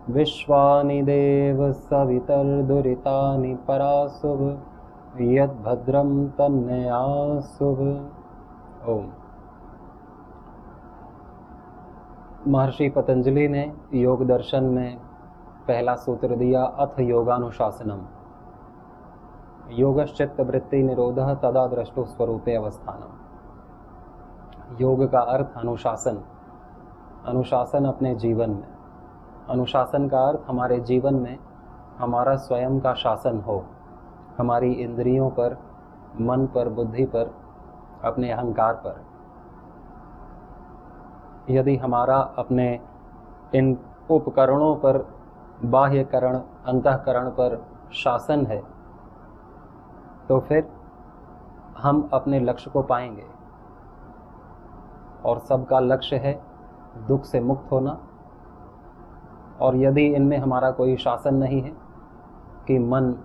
विश्वानि देव सवितर्दुरितानि पराशुभ यद्भद्रं तन्नयाशुभ। ओम। महर्षि पतंजलि ने योग दर्शन में पहला सूत्र दिया, अथ योगानुशासनम। योगश्चित्त वृत्ति निरोधः तदा द्रष्टु स्वरूपे अवस्थानम। योग का अर्थ अनुशासन, अनुशासन अपने जीवन में। अनुशासन का अर्थ हमारे जीवन में हमारा स्वयं का शासन हो, हमारी इंद्रियों पर, मन पर, बुद्धि पर, अपने अहंकार पर। यदि हमारा अपने इन उपकरणों पर, बाह्यकरण, अंतःकरण पर शासन है तो फिर हम अपने लक्ष्य को पाएंगे। और सबका लक्ष्य है दुख से मुक्त होना। और यदि इनमें हमारा कोई शासन नहीं है कि मन,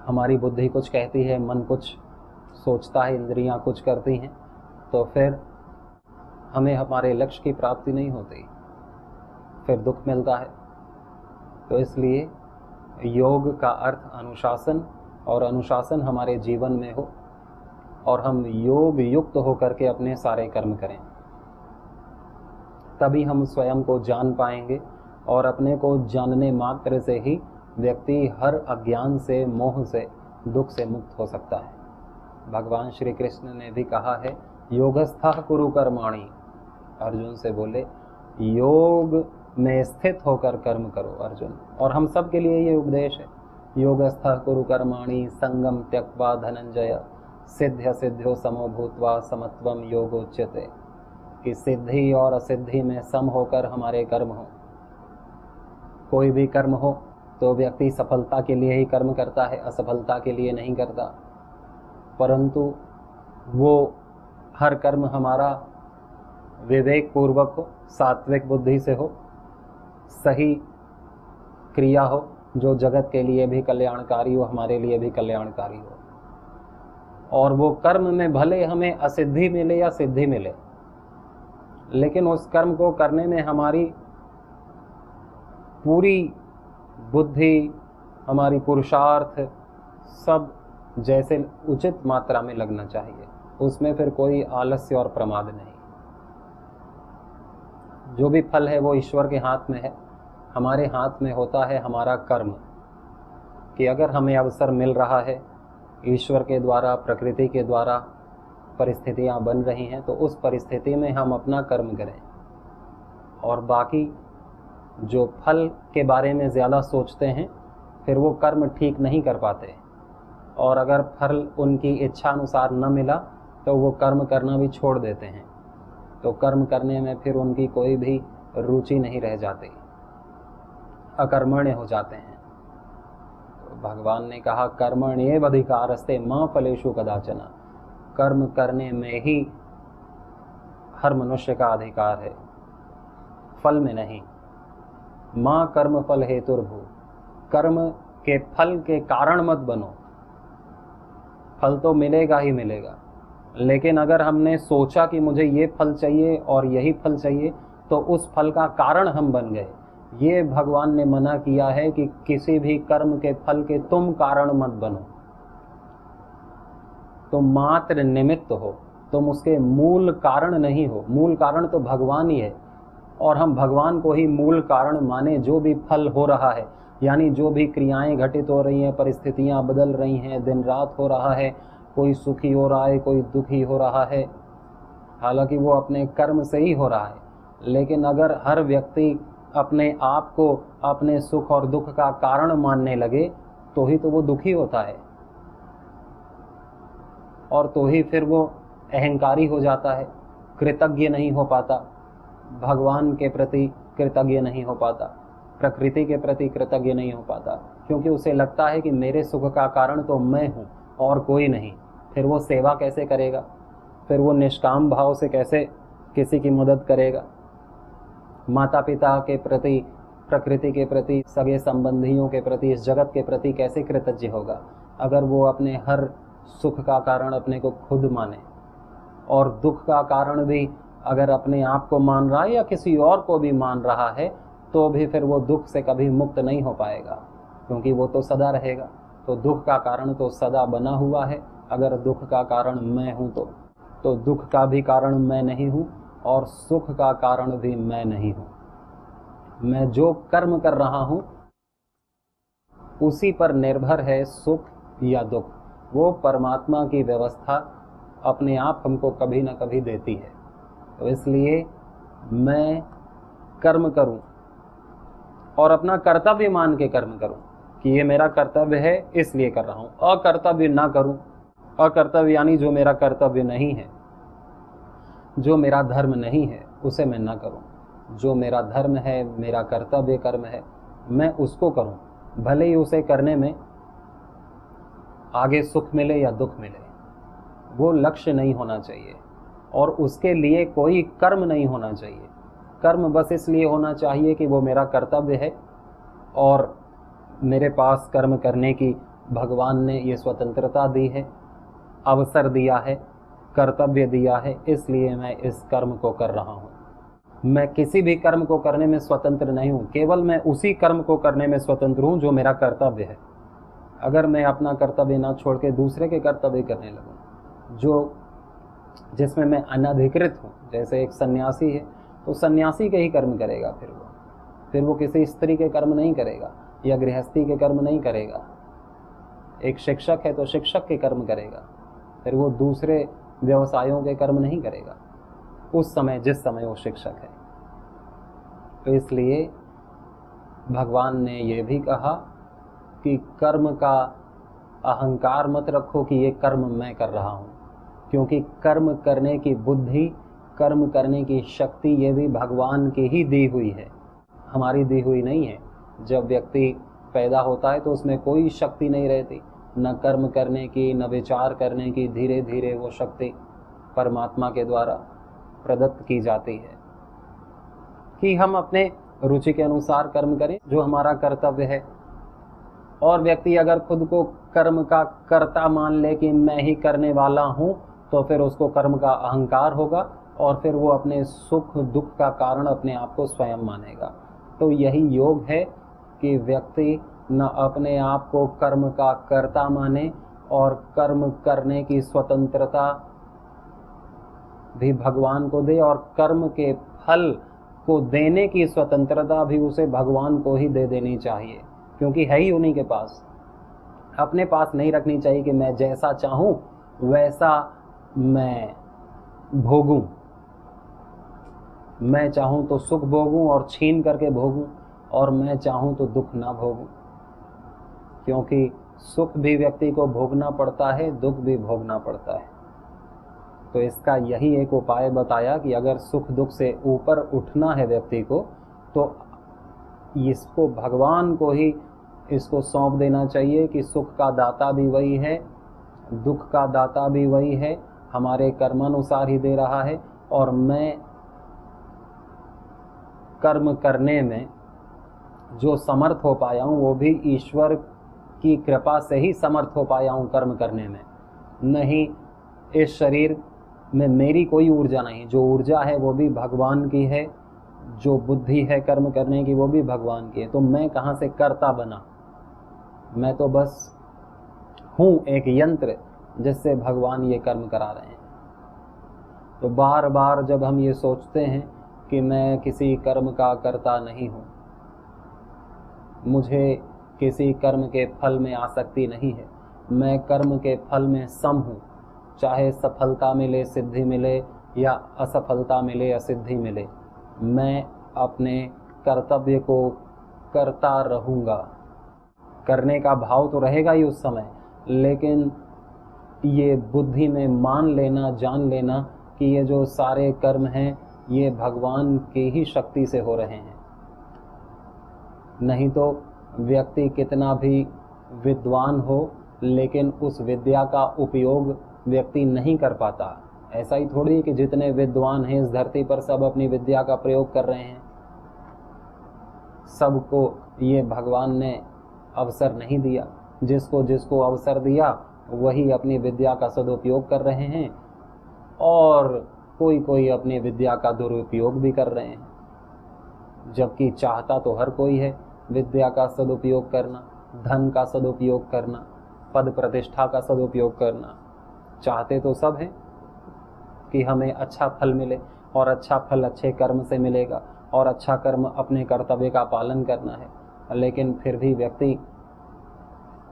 हमारी बुद्धि कुछ कहती है, मन कुछ सोचता है, इंद्रियां कुछ करती हैं, तो फिर हमें हमारे लक्ष्य की प्राप्ति नहीं होती, फिर दुख मिलता है। तो इसलिए योग का अर्थ अनुशासन, और अनुशासन हमारे जीवन में हो और हम योग युक्त होकर के अपने सारे कर्म करें, तभी हम स्वयं को जान पाएंगे। और अपने को जानने मात्र से ही व्यक्ति हर अज्ञान से, मोह से, दुख से मुक्त हो सकता है। भगवान श्री कृष्ण ने भी कहा है, योगस्थः कुरु कर्माणि। अर्जुन से बोले, योग में स्थित होकर कर्म करो अर्जुन। और हम सब के लिए ये उपदेश है, योगस्थः कुरु कर्माणि संगम त्यक्त्वा धनंजय सिद्ध्य सिद्ध्यो समो भूत्वा समत्वम योगोच्यते। कि सिद्धि और असिद्धि में सम होकर हमारे कर्म हो। कोई भी कर्म हो तो व्यक्ति सफलता के लिए ही कर्म करता है, असफलता के लिए नहीं करता। परंतु वो हर कर्म हमारा विवेक पूर्वक हो, सात्विक बुद्धि से हो, सही क्रिया हो, जो जगत के लिए भी कल्याणकारी हो, हमारे लिए भी कल्याणकारी हो। और वो कर्म में भले हमें असिद्धि मिले या सिद्धि मिले, लेकिन उस कर्म को करने में हमारी पूरी बुद्धि, हमारी पुरुषार्थ सब जैसे उचित मात्रा में लगना चाहिए। उसमें फिर कोई आलस्य और प्रमाद नहीं। जो भी फल है वो ईश्वर के हाथ में है, हमारे हाथ में होता है हमारा कर्म। कि अगर हमें अवसर मिल रहा है, ईश्वर के द्वारा, प्रकृति के द्वारा परिस्थितियां बन रही हैं, तो उस परिस्थिति में हम अपना कर्म करें। और बाकी जो फल के बारे में ज़्यादा सोचते हैं, फिर वो कर्म ठीक नहीं कर पाते। और अगर फल उनकी इच्छा अनुसार न मिला तो वो कर्म करना भी छोड़ देते हैं। तो कर्म करने में फिर उनकी कोई भी रुचि नहीं रह जाती, अकर्मण्य हो जाते हैं। तो भगवान ने कहा, कर्मण्येव अधिकारस्ते मा फलेषु कदाचन। कर्म करने में ही हर मनुष्य का अधिकार है, फल में नहीं। माँ कर्म फल हेतुर्भू। कर्म के फल के कारण मत बनो। फल तो मिलेगा ही मिलेगा, लेकिन अगर हमने सोचा कि मुझे ये फल चाहिए और यही फल चाहिए, तो उस फल का कारण हम बन गए। ये भगवान ने मना किया है कि किसी भी कर्म के फल के तुम कारण मत बनो। तुम मात्र निमित्त हो, तुम उसके मूल कारण नहीं हो। मूल कारण तो भगवान ही है, और हम भगवान को ही मूल कारण माने। जो भी फल हो रहा है, यानी जो भी क्रियाएं घटित हो रही हैं, परिस्थितियां बदल रही हैं, दिन रात हो रहा है, कोई सुखी हो रहा है, कोई दुखी हो रहा है, हालांकि वो अपने कर्म से ही हो रहा है। लेकिन अगर हर व्यक्ति अपने आप को अपने सुख और दुख का कारण मानने लगे, तो ही तो वो दुखी होता है, और तो ही फिर वो अहंकारी हो जाता है, कृतज्ञ नहीं हो पाता, भगवान के प्रति कृतज्ञ नहीं हो पाता, प्रकृति के प्रति कृतज्ञ नहीं हो पाता, क्योंकि उसे लगता है कि मेरे सुख का कारण तो मैं हूँ और कोई नहीं। फिर वो सेवा कैसे करेगा? फिर वो निष्काम भाव से कैसे किसी की मदद करेगा? माता पिता के प्रति, प्रकृति के प्रति, सगे संबंधियों के प्रति, इस जगत के प्रति कैसे कृतज्ञ होगा, अगर वो अपने हर सुख का कारण अपने को खुद माने, और दुख का कारण भी अगर अपने आप को मान रहा है या किसी और को भी मान रहा है, तो भी फिर वो दुख से कभी मुक्त नहीं हो पाएगा, क्योंकि वो तो सदा रहेगा। तो दुख का कारण तो सदा बना हुआ है। अगर दुख का कारण मैं हूँ तो दुख का भी कारण मैं नहीं हूँ और सुख का कारण भी मैं नहीं हूँ। मैं जो कर्म कर रहा हूँ उसी पर निर्भर है सुख या दुख। वो परमात्मा की व्यवस्था अपने आप हमको कभी ना कभी देती है। तो इसलिए मैं कर्म करूं और अपना कर्तव्य मान के कर्म करूं कि ये मेरा कर्तव्य है इसलिए कर रहा हूं। अकर्तव्य ना करूं, अकर्तव्य यानी जो मेरा कर्तव्य नहीं है, जो मेरा धर्म नहीं है, उसे मैं ना करूं। जो मेरा धर्म है, मेरा कर्तव्य कर्म है, मैं उसको करूं, भले ही उसे करने में आगे सुख मिले या दुख मिले। वो लक्ष्य नहीं होना चाहिए और उसके लिए कोई कर्म नहीं होना चाहिए। कर्म बस इसलिए होना चाहिए कि वो मेरा कर्तव्य है और मेरे पास कर्म करने की भगवान ने ये स्वतंत्रता दी है, अवसर दिया है, कर्तव्य दिया है, इसलिए मैं इस कर्म को कर रहा हूँ। मैं किसी भी कर्म को करने में स्वतंत्र नहीं हूँ, केवल मैं उसी कर्म को करने में स्वतंत्र हूँ जो मेरा कर्तव्य है। अगर मैं अपना कर्तव्य ना छोड़ के दूसरे के कर्तव्य करने लगूँ जो जिसमें मैं अनधिकृत हूँ, जैसे एक सन्यासी है तो सन्यासी के ही कर्म करेगा, फिर वो किसी स्त्री के कर्म नहीं करेगा या गृहस्थी के कर्म नहीं करेगा। एक शिक्षक है तो शिक्षक के कर्म करेगा, फिर वो दूसरे व्यवसायों के कर्म नहीं करेगा उस समय जिस समय वो शिक्षक है। तो इसलिए भगवान ने ये भी कहा कि कर्म का अहंकार मत रखो कि ये कर्म मैं कर रहा हूँ, क्योंकि कर्म करने की बुद्धि, कर्म करने की शक्ति ये भी भगवान की ही दी हुई है, हमारी दी हुई नहीं है। जब व्यक्ति पैदा होता है तो उसमें कोई शक्ति नहीं रहती, न कर्म करने की, न विचार करने की। धीरे धीरे वो शक्ति परमात्मा के द्वारा प्रदत्त की जाती है कि हम अपने रुचि के अनुसार कर्म करें जो हमारा कर्तव्य है। और व्यक्ति अगर खुद को कर्म का कर्ता मान ले कि मैं ही करने वाला हूँ, तो फिर उसको कर्म का अहंकार होगा और फिर वो अपने सुख दुख का कारण अपने आप को स्वयं मानेगा। तो यही योग है कि व्यक्ति न अपने आप को कर्म का कर्ता माने और कर्म करने की स्वतंत्रता भी भगवान को दे, और कर्म के फल को देने की स्वतंत्रता भी उसे भगवान को ही दे देनी चाहिए, क्योंकि है ही उन्हीं के पास। अपने पास नहीं रखनी चाहिए कि मैं जैसा चाहूँ वैसा मैं भोगूं, मैं चाहूँ तो सुख भोगूं और छीन करके भोगूं, और मैं चाहूँ तो दुख ना भोगूं, क्योंकि सुख भी व्यक्ति को भोगना पड़ता है, दुख भी भोगना पड़ता है। तो इसका यही एक उपाय बताया कि अगर सुख दुख से ऊपर उठना है व्यक्ति को, तो इसको भगवान को ही इसको सौंप देना चाहिए कि सुख का दाता भी वही है, दुख का दाता भी वही है, हमारे कर्मानुसार ही दे रहा है, और मैं कर्म करने में जो समर्थ हो पाया हूँ वो भी ईश्वर की कृपा से ही समर्थ हो पाया हूँ कर्म करने में। नहीं, इस शरीर में मेरी कोई ऊर्जा नहीं, जो ऊर्जा है वो भी भगवान की है, जो बुद्धि है कर्म करने की वो भी भगवान की है। तो मैं कहाँ से कर्ता बना, मैं तो बस हूँ एक यंत्र जिससे भगवान ये कर्म करा रहे हैं। तो बार बार जब हम ये सोचते हैं कि मैं किसी कर्म का कर्ता नहीं हूँ, मुझे किसी कर्म के फल में आसक्ति नहीं है, मैं कर्म के फल में सम हूँ, चाहे सफलता मिले सिद्धि मिले या असफलता मिले असिद्धि मिले, मैं अपने कर्तव्य को करता रहूँगा। करने का भाव तो रहेगा ही उस समय, लेकिन ये बुद्धि में मान लेना, जान लेना कि ये जो सारे कर्म हैं ये भगवान की ही शक्ति से हो रहे हैं। नहीं तो व्यक्ति कितना भी विद्वान हो, लेकिन उस विद्या का उपयोग व्यक्ति नहीं कर पाता। ऐसा ही थोड़ी कि जितने विद्वान हैं इस धरती पर सब अपनी विद्या का प्रयोग कर रहे हैं। सबको ये भगवान ने अवसर नहीं दिया, जिसको जिसको अवसर दिया वही अपनी विद्या का सदुपयोग कर रहे हैं और कोई कोई अपनी विद्या का दुरुपयोग भी कर रहे हैं। जबकि चाहता तो हर कोई है विद्या का सदुपयोग करना, धन का सदुपयोग करना, पद प्रतिष्ठा का सदुपयोग करना। चाहते तो सब हैं कि हमें अच्छा फल मिले, और अच्छा फल अच्छे कर्म से मिलेगा, और अच्छा कर्म अपने कर्तव्य का पालन करना है। लेकिन फिर भी व्यक्ति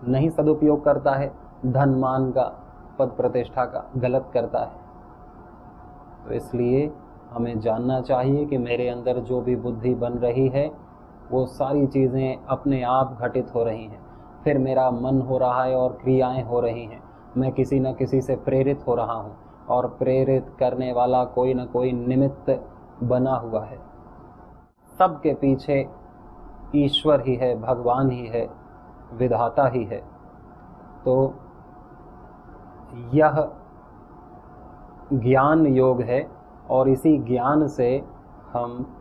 नहीं सदुपयोग करता है, धन मान का, पद प्रतिष्ठा का गलत करता है। तो इसलिए हमें जानना चाहिए कि मेरे अंदर जो भी बुद्धि बन रही है वो सारी चीज़ें अपने आप घटित हो रही हैं। फिर मेरा मन हो रहा है और क्रियाएं हो रही हैं, मैं किसी न किसी से प्रेरित हो रहा हूँ, और प्रेरित करने वाला कोई न कोई निमित्त बना हुआ है। सबके पीछे ईश्वर ही है, भगवान ही है, विधाता ही है। तो यह ज्ञान योग है, और इसी ज्ञान से हम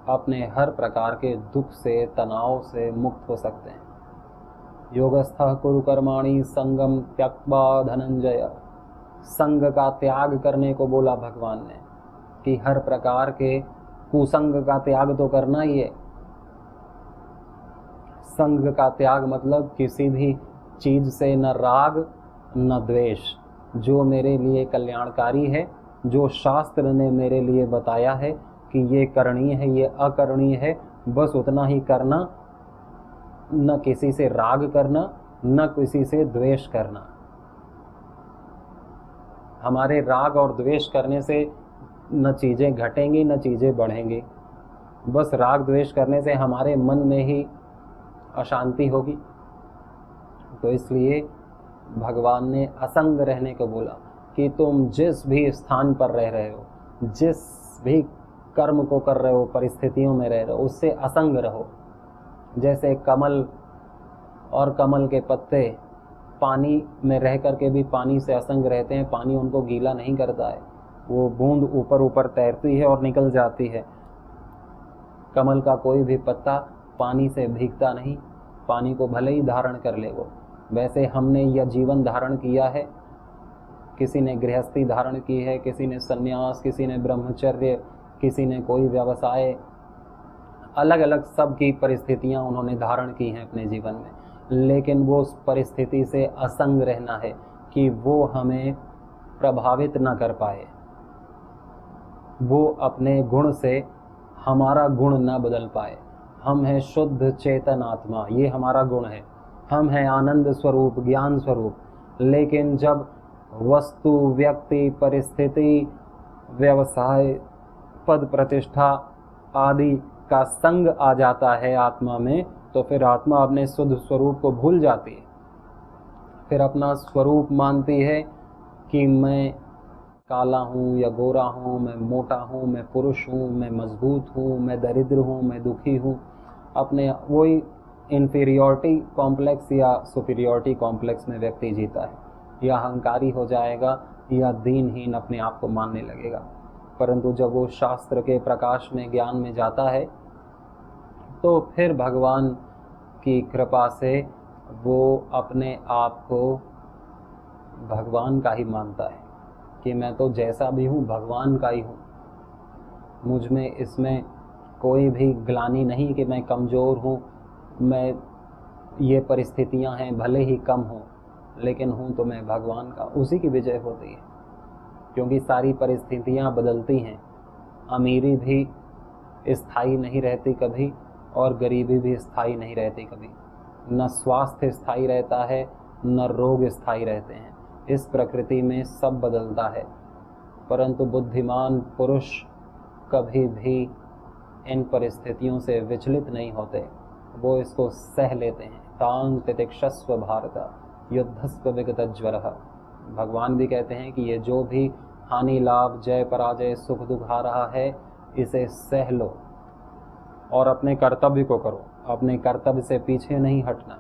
अपने हर प्रकार के दुख से, तनाव से मुक्त हो सकते हैं। योगस्थः कुरु कर्माणि संगम त्यक्त्वा धनंजय। संग का त्याग करने को बोला भगवान ने, कि हर प्रकार के कुसंग का त्याग तो करना ही है। संग का त्याग मतलब किसी भी चीज से न राग न द्वेष। जो मेरे लिए कल्याणकारी है, जो शास्त्र ने मेरे लिए बताया है कि ये करणीय है, ये अकरणीय है, बस उतना ही करना, न किसी से राग करना, न किसी से द्वेष करना। हमारे राग और द्वेष करने से न चीज़ें घटेंगी न चीज़ें बढ़ेंगी। बस राग द्वेष करने से हमारे मन में ही अशांति होगी। तो इसलिए भगवान ने असंग रहने को बोला कि तुम जिस भी स्थान पर रह रहे हो, जिस भी कर्म को कर रहे हो, परिस्थितियों में रह रहे हो, उससे असंग रहो। जैसे कमल और कमल के पत्ते पानी में रह करके भी पानी से असंग रहते हैं, पानी उनको गीला नहीं करता है, वो बूंद ऊपर ऊपर तैरती है और निकल जाती है। कमल का कोई भी पत्ता पानी से भीगता नहीं, पानी को भले ही धारण कर ले वो। वैसे हमने यह जीवन धारण किया है, किसी ने गृहस्थी धारण की है, किसी ने सन्यास, किसी ने ब्रह्मचर्य, किसी ने कोई व्यवसाय, अलग अलग सब की परिस्थितियां उन्होंने धारण की हैं अपने जीवन में। लेकिन वो उस परिस्थिति से असंग रहना है कि वो हमें प्रभावित न कर पाए, वो अपने गुण से हमारा गुण न बदल पाए। हम हैं शुद्ध चेतन आत्मा, ये हमारा गुण है। हम हैं आनंद स्वरूप, ज्ञान स्वरूप। लेकिन जब वस्तु, व्यक्ति, परिस्थिति, व्यवसाय, पद प्रतिष्ठा आदि का संग आ जाता है आत्मा में, तो फिर आत्मा अपने शुद्ध स्वरूप को भूल जाती है। फिर अपना स्वरूप मानती है कि मैं काला हूँ या गोरा हूँ, मैं मोटा हूँ, मैं पुरुष हूँ, मैं मजबूत हूँ, मैं दरिद्र हूँ, मैं दुखी हूँ। अपने वही इन्फीरियॉरिटी कॉम्प्लेक्स या सुपीरियॉरिटी कॉम्प्लेक्स में व्यक्ति जीता है, या अहंकारी हो जाएगा, या दीनहीन अपने आप को मानने लगेगा। परंतु जब वो शास्त्र के प्रकाश में, ज्ञान में जाता है, तो फिर भगवान की कृपा से वो अपने आप को भगवान का ही मानता है कि मैं तो जैसा भी हूँ भगवान का ही हूँ। मुझ में इसमें कोई भी ग्लानि नहीं कि मैं कमज़ोर हूँ, मैं ये परिस्थितियाँ हैं भले ही कम हों, लेकिन हूँ तो मैं भगवान का। उसी की विजय होती है, क्योंकि सारी परिस्थितियाँ बदलती हैं। अमीरी भी स्थायी नहीं रहती कभी, और गरीबी भी स्थायी नहीं रहती कभी। न स्वास्थ्य स्थायी रहता है, न रोग स्थायी रहते हैं। इस प्रकृति में सब बदलता है, परंतु बुद्धिमान पुरुष कभी भी इन परिस्थितियों से विचलित नहीं होते, वो इसको सह लेते हैं। तांग तितिक्षस्व भारत युद्धस्व विगतज्वरः। भगवान भी कहते हैं कि ये जो भी हानि लाभ, जय पराजय, सुख दुख आ रहा है, इसे सह लो और अपने कर्तव्य को करो। अपने कर्तव्य से पीछे नहीं हटना,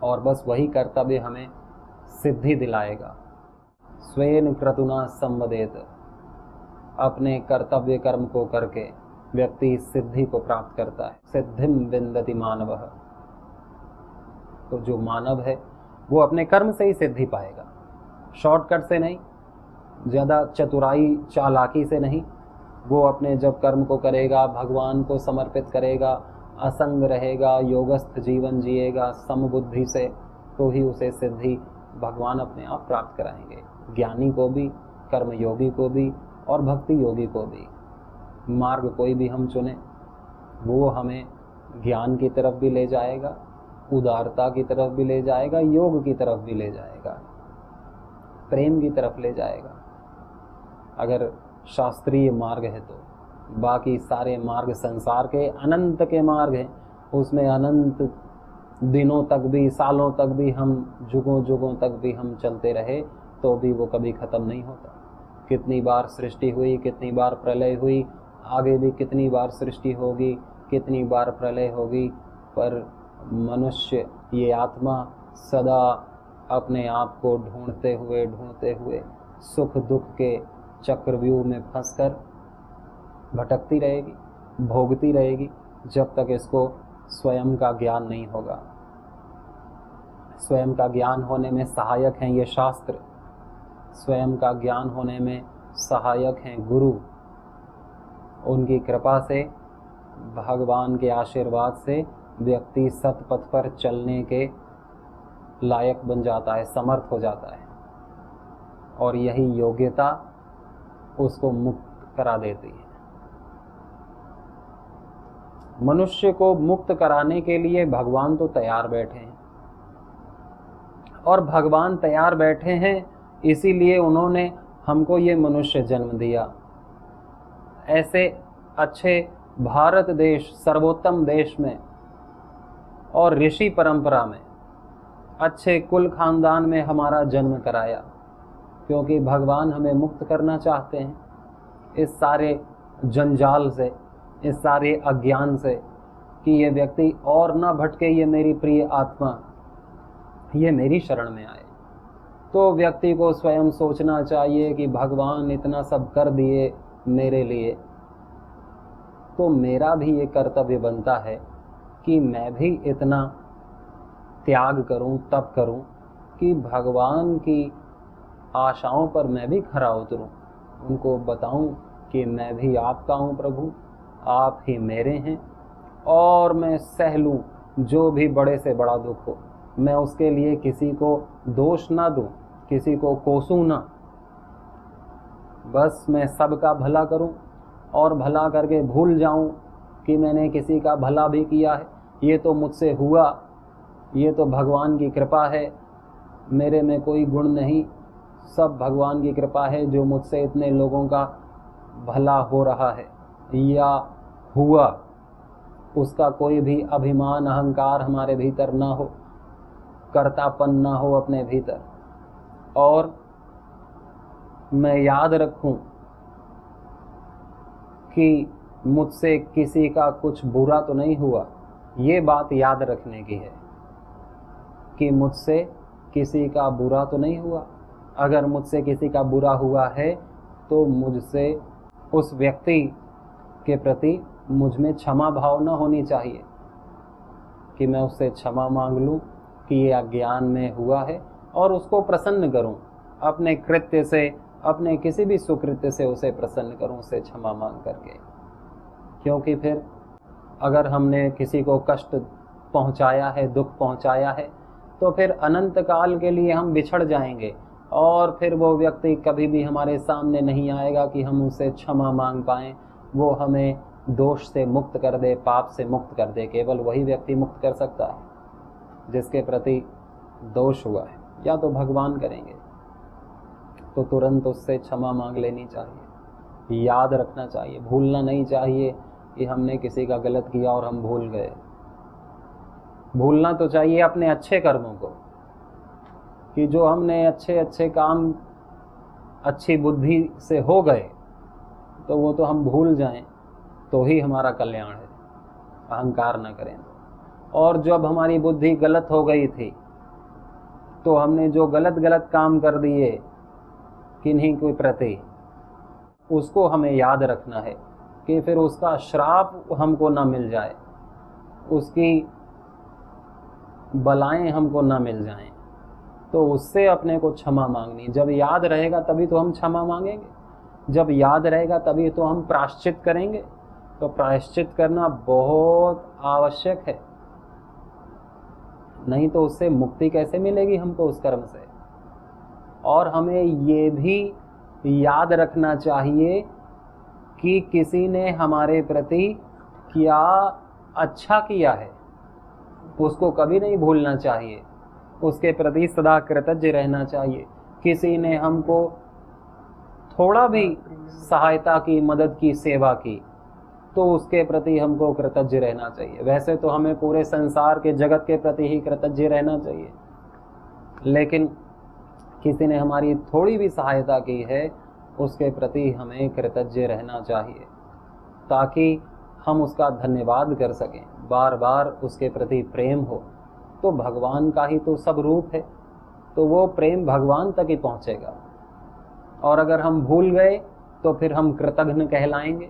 और बस वही कर्तव्य हमें सिद्धि दिलाएगा। स्वेन क्रतुना संवदेत। अपने कर्तव्य कर्म को करके व्यक्ति सिद्धि को प्राप्त करता है। सिद्धिम विन्दति मानवः। तो जो मानव है वो अपने कर्म से ही सिद्धि पाएगा, शॉर्टकट से नहीं, ज़्यादा चतुराई चालाकी से नहीं। वो अपने जब कर्म को करेगा, भगवान को समर्पित करेगा, असंग रहेगा, योगस्थ जीवन जिएगा समबुद्धि से, तो ही उसे सिद्धि भगवान अपने आप प्राप्त कराएंगे। ज्ञानी को भी, कर्मयोगी को भी और भक्ति योगी को भी। मार्ग कोई भी हम चुने वो हमें ज्ञान की तरफ भी ले जाएगा, उदारता की तरफ भी ले जाएगा, योग की तरफ भी ले जाएगा, प्रेम की तरफ ले जाएगा। अगर शास्त्रीय मार्ग है तो बाकी सारे मार्ग संसार के अनंत के मार्ग हैं, उसमें अनंत दिनों तक भी, सालों तक भी, हम जुगों जुगों तक भी हम चलते रहे तो भी वो कभी ख़त्म नहीं होता। कितनी बार सृष्टि हुई, कितनी बार प्रलय हुई, आगे भी कितनी बार सृष्टि होगी, कितनी बार प्रलय होगी, पर मनुष्य, ये आत्मा सदा अपने आप को ढूंढते हुए सुख दुख के चक्रव्यूह में फंसकर भटकती रहेगी, भोगती रहेगी, जब तक इसको स्वयं का ज्ञान नहीं होगा। स्वयं का ज्ञान होने में सहायक हैं ये शास्त्र, स्वयं का ज्ञान होने में सहायक हैं गुरु। उनकी कृपा से, भगवान के आशीर्वाद से व्यक्ति सतपथ पर चलने के लायक बन जाता है, समर्थ हो जाता है, और यही योग्यता उसको मुक्त करा देती है। मनुष्य को मुक्त कराने के लिए भगवान तो तैयार बैठे हैं, और भगवान तैयार बैठे हैं इसीलिए उन्होंने हमको ये मनुष्य जन्म दिया। ऐसे अच्छे भारत देश, सर्वोत्तम देश में और ऋषि परंपरा में, अच्छे कुल खानदान में हमारा जन्म कराया, क्योंकि भगवान हमें मुक्त करना चाहते हैं इस सारे जंजाल से, इस सारे अज्ञान से, कि ये व्यक्ति और ना भटके, ये मेरी प्रिय आत्मा ये मेरी शरण में आए। तो व्यक्ति को स्वयं सोचना चाहिए कि भगवान इतना सब कर दिए मेरे लिए, तो मेरा भी ये कर्तव्य बनता है कि मैं भी इतना त्याग करूं, तप करूं कि भगवान की आशाओं पर मैं भी खरा उतरूं, उनको बताऊं कि मैं भी आपका हूं प्रभु, आप ही मेरे हैं, और मैं सह लूं जो भी बड़े से बड़ा दुख हो। मैं उसके लिए किसी को दोष ना दूं, किसी को कोसूं ना, बस मैं सबका भला करूं और भला करके भूल जाऊं कि मैंने किसी का भला भी किया है। ये तो मुझसे हुआ, ये तो भगवान की कृपा है, मेरे में कोई गुण नहीं, सब भगवान की कृपा है जो मुझसे इतने लोगों का भला हो रहा है या हुआ। उसका कोई भी अभिमान, अहंकार हमारे भीतर ना हो, कर्तापन ना हो अपने भीतर, और मैं याद रखूं कि मुझसे किसी का कुछ बुरा तो नहीं हुआ। ये बात याद रखने की है कि मुझसे किसी का बुरा तो नहीं हुआ। अगर मुझसे किसी का बुरा हुआ है तो मुझसे, उस व्यक्ति के प्रति मुझ में क्षमा भावना होनी चाहिए कि मैं उससे क्षमा मांग लूं कि ये अज्ञान में हुआ है, और उसको प्रसन्न करूं अपने कृत्य से, अपने किसी भी सुकृत्य से उसे प्रसन्न करूं, उसे क्षमा मांग करके। क्योंकि फिर अगर हमने किसी को कष्ट पहुंचाया है, दुख पहुंचाया है, तो फिर अनंत काल के लिए हम बिछड़ जाएंगे, और फिर वो व्यक्ति कभी भी हमारे सामने नहीं आएगा कि हम उसे क्षमा मांग पाएं। वो हमें दोष से मुक्त कर दे, पाप से मुक्त कर दे। केवल वही व्यक्ति मुक्त कर सकता है जिसके प्रति दोष हुआ है, या तो भगवान करेंगे, तो तुरंत उससे क्षमा मांग लेनी चाहिए। याद रखना चाहिए, भूलना नहीं चाहिए कि हमने किसी का गलत किया और हम भूल गए। भूलना तो चाहिए अपने अच्छे कर्मों को, कि जो हमने अच्छे अच्छे काम अच्छी बुद्धि से हो गए तो वो तो हम भूल जाएं तो ही हमारा कल्याण है, अहंकार न करें। और जब हमारी बुद्धि गलत हो गई थी तो हमने जो गलत गलत काम कर दिए किन्हीं के प्रति, उसको हमें याद रखना है कि फिर उसका श्राप हमको ना मिल जाए, उसकी बलाएं हमको ना मिल जाएं। तो उससे अपने को क्षमा मांगनी। जब याद रहेगा तभी तो हम क्षमा मांगेंगे, जब याद रहेगा तभी तो हम प्रायश्चित करेंगे। तो प्रायश्चित करना बहुत आवश्यक है, नहीं तो उससे मुक्ति कैसे मिलेगी हमको उस कर्म से। और हमें ये भी याद रखना चाहिए कि किसी ने हमारे प्रति क्या अच्छा किया है, उसको कभी नहीं भूलना चाहिए, उसके प्रति सदा कृतज्ञ रहना चाहिए। किसी ने हमको थोड़ा भी सहायता की, मदद की, सेवा की, तो उसके प्रति हमको कृतज्ञ रहना चाहिए। वैसे तो हमें पूरे संसार के, जगत के प्रति ही कृतज्ञ रहना चाहिए, लेकिन किसी ने हमारी थोड़ी भी सहायता की है, उसके प्रति हमें कृतज्ञ रहना चाहिए, ताकि हम उसका धन्यवाद कर सकें, बार बार उसके प्रति प्रेम हो। तो भगवान का ही तो सब रूप है, तो वो प्रेम भगवान तक ही पहुंचेगा। और अगर हम भूल गए तो फिर हम कृतघ्न कहलाएंगे।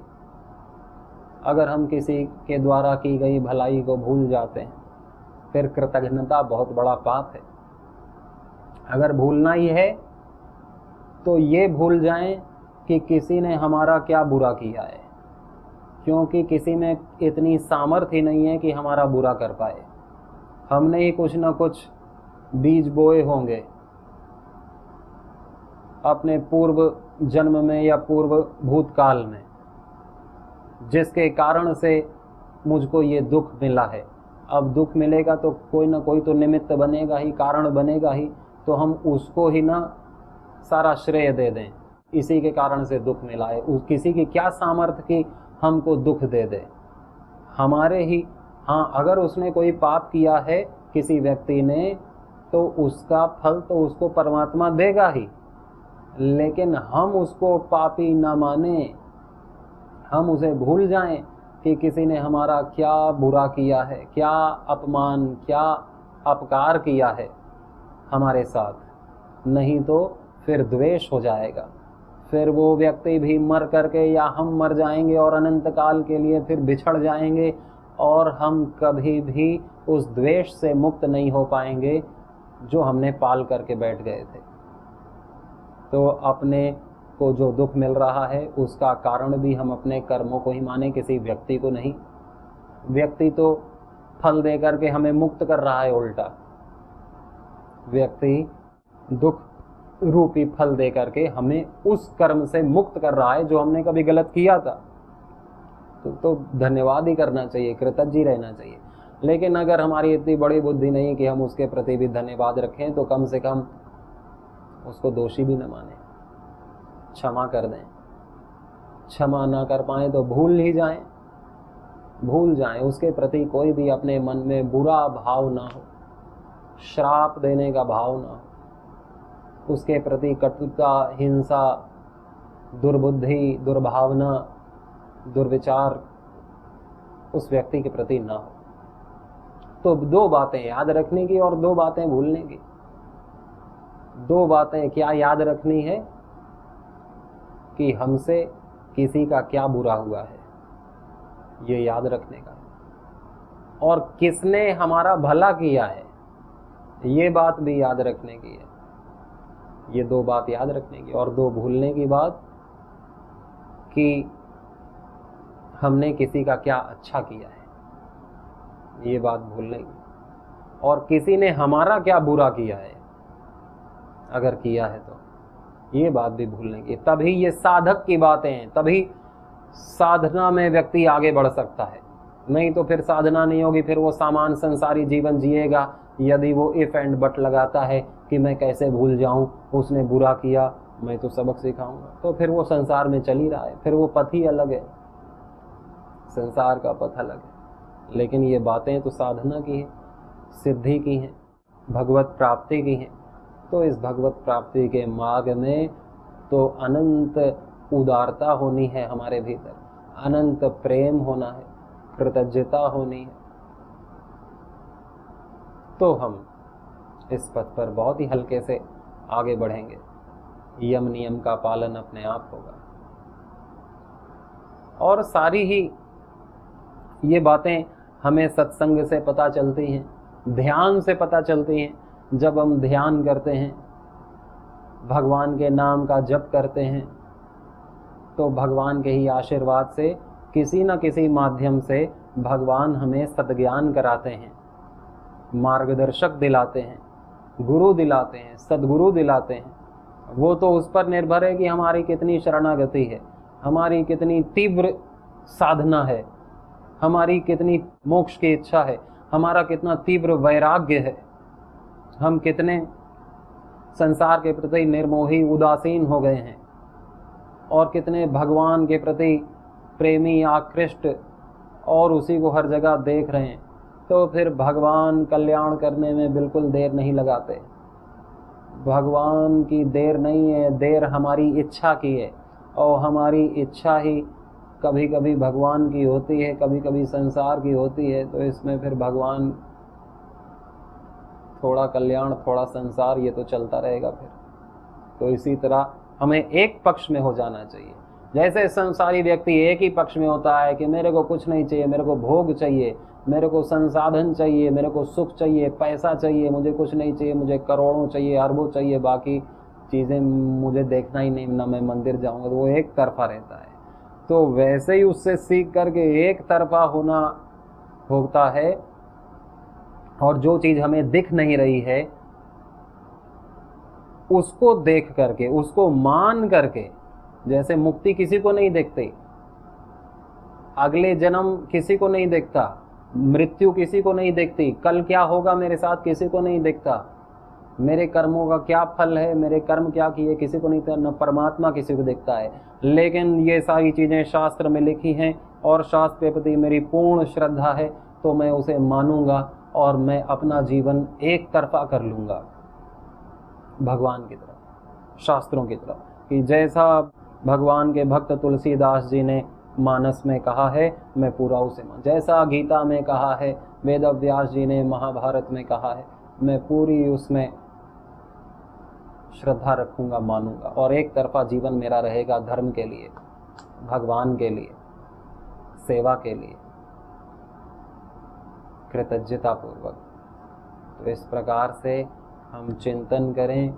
अगर हम किसी के द्वारा की गई भलाई को भूल जाते हैं, फिर कृतघ्नता बहुत बड़ा पाप है। अगर भूलना ही है तो ये भूल जाएं कि किसी ने हमारा क्या बुरा किया है, क्योंकि किसी में इतनी सामर्थ्य ही नहीं है कि हमारा बुरा कर पाए। हमने ही कुछ न कुछ बीज बोए होंगे अपने पूर्व जन्म में या पूर्व भूतकाल में, जिसके कारण से मुझको ये दुख मिला है। अब दुख मिलेगा तो कोई ना कोई तो निमित्त बनेगा ही, कारण बनेगा ही, तो हम उसको ही ना सारा श्रेय दे दें, इसी के कारण से दुख मिला है। किसी की क्या सामर्थ्य की हमको दुख दे दे, हमारे ही। हाँ, अगर उसने कोई पाप किया है किसी व्यक्ति ने, तो उसका फल तो उसको परमात्मा देगा ही, लेकिन हम उसको पापी न माने, हम उसे भूल जाएं कि किसी ने हमारा क्या बुरा किया है, क्या अपमान, क्या अपकार किया है हमारे साथ। नहीं तो फिर द्वेष हो जाएगा, फिर वो व्यक्ति भी मर करके या हम मर जाएंगे और अनंत काल के लिए फिर बिछड़ जाएंगे, और हम कभी भी उस द्वेष से मुक्त नहीं हो पाएंगे जो हमने पाल करके बैठ गए थे। तो अपने को जो दुख मिल रहा है उसका कारण भी हम अपने कर्मों को ही माने, किसी व्यक्ति को नहीं। व्यक्ति तो फल दे करके हमें मुक्त कर रहा है, उल्टा व्यक्ति दुख रूपी फल दे करके हमें उस कर्म से मुक्त कर रहा है जो हमने कभी गलत किया था। तो धन्यवाद ही करना चाहिए, कृतज्ञ रहना चाहिए। लेकिन अगर हमारी इतनी बड़ी बुद्धि नहीं कि हम उसके प्रति भी धन्यवाद रखें, तो कम से कम उसको दोषी भी न माने, क्षमा कर दें। क्षमा ना कर पाए तो भूल ही जाएं, भूल जाएं, उसके प्रति कोई भी अपने मन में बुरा भाव ना हो, श्राप देने का भाव ना हो, उसके प्रति कटुता, हिंसा, दुर्बुद्धि, दुर्भावना, दुर्विचार उस व्यक्ति के प्रति ना हो। तो दो बातें याद रखने की और दो बातें भूलने की। दो बातें क्या याद रखनी है कि हमसे किसी का क्या बुरा हुआ है, ये याद रखने का, और किसने हमारा भला किया है, ये बात भी याद रखने की है। ये दो बात याद रखने की, और दो भूलने की बात कि हमने किसी का क्या अच्छा किया है, ये बात भूलने की, और किसी ने हमारा क्या बुरा किया है अगर किया है तो ये बात भी भूलने की। तभी ये साधक की बातें हैं, तभी साधना में व्यक्ति आगे बढ़ सकता है। नहीं तो फिर साधना नहीं होगी, फिर वो सामान्य संसारी जीवन जिएगा। यदि वो इफ एंड बट लगाता है कि मैं कैसे भूल जाऊं, उसने बुरा किया, मैं तो सबक सिखाऊंगा, तो फिर वो संसार में चल ही रहा है, फिर वो पथ ही अलग है, संसार का पथ अलग है। लेकिन ये बातें तो साधना की है, सिद्धि की हैं, भगवत प्राप्ति की हैं। तो इस भगवत प्राप्ति के मार्ग में तो अनंत उदारता होनी है हमारे भीतर, अनंत प्रेम होना है, कृतज्ञता होनी है, तो हम इस पथ पर बहुत ही हल्के से आगे बढ़ेंगे। यम नियम का पालन अपने आप होगा। और सारी ही ये बातें हमें सत्संग से पता चलती हैं, ध्यान से पता चलती हैं। जब हम ध्यान करते हैं, भगवान के नाम का जप करते हैं, तो भगवान के ही आशीर्वाद से किसी न किसी माध्यम से भगवान हमें सद्ज्ञान कराते हैं, मार्गदर्शक दिलाते हैं, गुरु दिलाते हैं, सद्गुरु दिलाते हैं। वो तो उस पर निर्भर है कि हमारी कितनी शरणागति है, हमारी कितनी तीव्र साधना है, हमारी कितनी मोक्ष की इच्छा है, हमारा कितना तीव्र वैराग्य है, हम कितने संसार के प्रति निर्मोही उदासीन हो गए हैं और कितने भगवान के प्रति प्रेमी आकृष्ट और उसी को हर जगह देख रहे हैं। तो फिर भगवान कल्याण करने में बिल्कुल देर नहीं लगाते। भगवान की देर नहीं है, देर हमारी इच्छा की है, और हमारी इच्छा ही कभी कभी भगवान की होती है, कभी कभी संसार की होती है। तो इसमें फिर भगवान थोड़ा कल्याण थोड़ा संसार, ये तो चलता रहेगा फिर। तो इसी तरह हमें एक पक्ष में हो जाना चाहिए। जैसे संसारी व्यक्ति एक ही पक्ष में होता है कि मेरे को कुछ नहीं चाहिए, मेरे को भोग चाहिए, मेरे को संसाधन चाहिए, मेरे को सुख चाहिए, पैसा चाहिए, मुझे कुछ नहीं चाहिए, मुझे करोड़ों चाहिए, अरबों चाहिए, बाकी चीज़ें मुझे देखना ही नहीं, ना मैं मंदिर जाऊंगा, तो वो एक तरफा रहता है। तो वैसे ही उससे सीख करके एक तरफा होना होता है, और जो चीज़ हमें दिख नहीं रही है उसको देख करके, उसको मान करके, जैसे मुक्ति किसी को नहीं दिखती, अगले जन्म किसी को नहीं दिखता, मृत्यु किसी को नहीं दिखती, कल क्या होगा मेरे साथ किसी को नहीं दिखता, मेरे कर्मों का क्या फल है, मेरे कर्म क्या किए किसी को नहीं दिखता, न परमात्मा किसी को दिखता है। लेकिन ये सारी चीज़ें शास्त्र में लिखी हैं और शास्त्र के प्रति मेरी पूर्ण श्रद्धा है, तो मैं उसे मानूंगा और मैं अपना जीवन एक तरफा कर लूँगा भगवान की तरफ, शास्त्रों की तरफ। कि जैसा भगवान के भक्त तुलसीदास जी ने मानस में कहा है, मैं पूरा उसे मान, जैसा गीता में कहा है, वेद व्यास जी ने महाभारत में कहा है, मैं पूरी उसमें श्रद्धा रखूंगा, मानूंगा, और एक तरफा जीवन मेरा रहेगा धर्म के लिए, भगवान के लिए, सेवा के लिए, कृतज्ञता पूर्वक। तो इस प्रकार से हम चिंतन करें,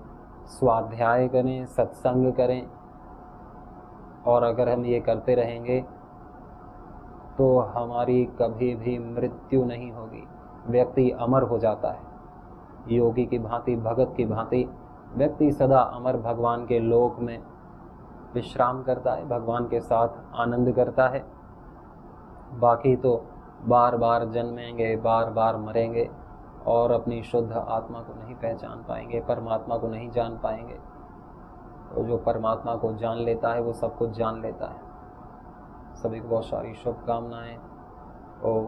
स्वाध्याय करें, सत्संग करें, और अगर हम ये करते रहेंगे तो हमारी कभी भी मृत्यु नहीं होगी। व्यक्ति अमर हो जाता है, योगी की भांति, भगत की भांति व्यक्ति सदा अमर भगवान के लोक में विश्राम करता है, भगवान के साथ आनंद करता है। बाकी तो बार बार जन्मेंगे, बार बार मरेंगे और अपनी शुद्ध आत्मा को नहीं पहचान पाएंगे, परमात्मा को नहीं जान पाएंगे। तो जो परमात्मा को जान लेता है वो सब कुछ जान लेता है। सभी को बहुत सारी शुभकामनाएं। ओम